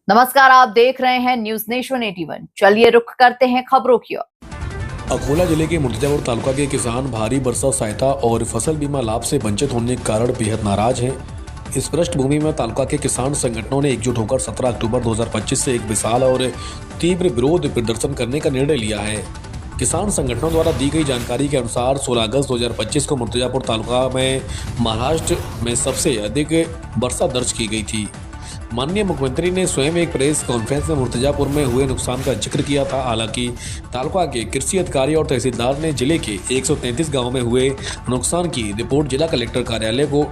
नमस्कार, आप देख रहे हैं न्यूज नेशन 81। चलिए रुख करते हैं खबरों की ओर। अकोला जिले के मुर्तिजापुर तालुका के किसान भारी वर्षा सहायता और फसल बीमा लाभ से वंचित होने के कारण बेहद नाराज हैं। इस पृष्ठभूमि में तालुका के किसान संगठनों ने एकजुट होकर 17 अक्टूबर 2025 से एक विशाल और तीव्र विरोध प्रदर्शन करने का निर्णय लिया है। किसान संगठनों द्वारा दी गई जानकारी के अनुसार 16 अगस्त 2025 को मुर्तिजापुर तालुका में महाराष्ट्र में सबसे अधिक वर्षा दर्ज की गई थी। माननीय मुख्यमंत्री ने स्वयं एक प्रेस कॉन्फ्रेंस में मुर्तिजापुर में हुए नुकसान का जिक्र किया था। हालांकि तालुका के कृषि अधिकारी और तहसीलदार ने जिले के 133 गांवों में हुए नुकसान की रिपोर्ट जिला कलेक्टर कार्यालय को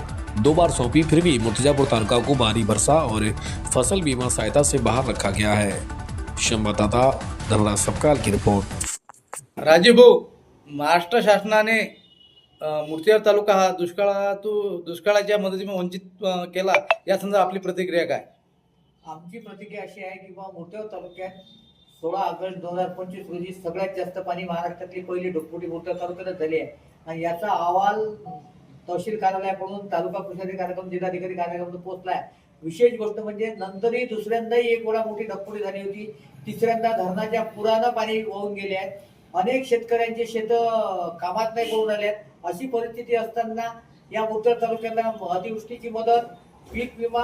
2 बार सौंपी, फिर भी मुर्तिजापुर तालुका को भारी वर्षा और फसल बीमा सहायता से बाहर रखा गया है। संवाददाता धनराज सबकाल की रिपोर्ट। राजीव भाऊ, महाराष्ट्र शासनाने मुर्तिजापूर तालुका हा दुष्काळाच्या मदतीने वंचित केला, या संदर्भात आपली प्रतिक्रिया काय? आमची प्रतिक्रिया अशी आहे की मुर्तिजापूर तालुक्यात 16 ऑगस्ट 2025 रोजी सगळ्यात जास्त पाणी महाराष्ट्रातली पहिली ढगफुटी मुर्तिजापूर तालुक्यात झाली आहे आणि याचा अहवाल तहसील कार्यालयाकडून तालुका कृषी कार्यक्रम जिल्हाधिकारी कार्यालयाकडून पोहोचला आहे। विशेष गोष्ट म्हणजे नंतरही दुसऱ्यांदाही एक वेळा मोठी ढगफुटी झाली होती, तिसऱ्यांदा धरणाच्या पुरानं पाणी वाहून गेले आहेत। अनेक शेतकऱ्यांचे शेत कामात नाही करून आले आहेत। अशी परिस्थिती असताना या मुर्तिजापूर तालुक्याला अतिवृष्टीची मदत, पीक विमा,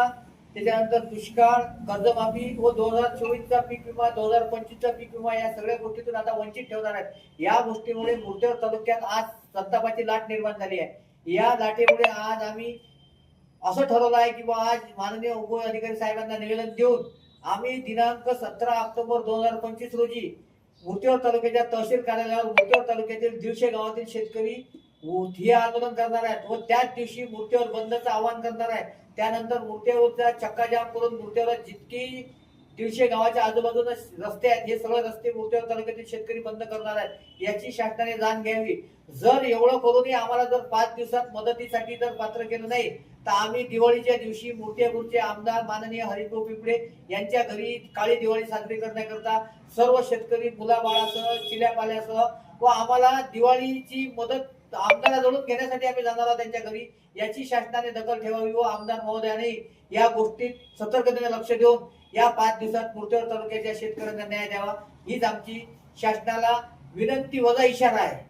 त्याच्यानंतर दुष्काळ, कर्जमाफी व 2024चा पीक विमा, 2025चा पीक विमा या सगळ्या गोष्टीतून आता वंचित ठेवणार आहेत। या गोष्टीमुळे मुर्तिजापूर तालुक्यात आज संतापाची लाट निर्माण झाली आहे। या लाटेमुळे आज आम्ही असं ठरवलं आहे की आज माननीय उप अधिकारी साहेबांना निवेदन देऊन आम्ही दिनांक 17 ऑक्टोबर 2025 रोजी मुर्तिजापूर तालुक्याच्या तहसील कार्यालयावर मुर्तिजापूर तालुक्यातील 150 गावातील शेतकरी ठिय्या आंदोलन करणार आहेत व त्याच दिवशी मुर्तिजापूर बंदचं आवाहन करणार आहे। त्यानंतर मुर्तिजापूरचा चक्काजाम करून मुर्तिजापूर जितकी 150 गावाच्या आजूबाजूला रस्ते आहेत हे सगळे रस्ते मुर्तिजापूर तालुक्यातील शेतकरी बंद करणार आहेत। याची शासनाने जाण घ्यावी। जर एवढं करूनही आम्हाला जर 5 दिवसात मदतीसाठी जर पात्र केलं नाही तर आम्ही दिवाळीच्या दिवशी मुर्तिजापूरचे आमदार माननीय हरिभाऊ पिंपळे यांच्या घरी काळी दिवाळी साजरी करण्याकरता सर्व शेतकरी मुलाबाळासह चिल्यापाल्यासह व आम्हाला दिवाळीची मदत आमदाराजवळून घेण्यासाठी आम्ही जाणार आहोत त्यांच्या घरी। याची शासनाने दखल ठेवावी व आमदार महोदयाने या गोष्टीत सतर्कतेने लक्ष देऊन या 5 दिवसात मुर्तिजापूर तालुक्याच्या शेतकऱ्यांना न्याय द्यावा, हीच आमची शासनाला विनंती वजा इशारा आहे।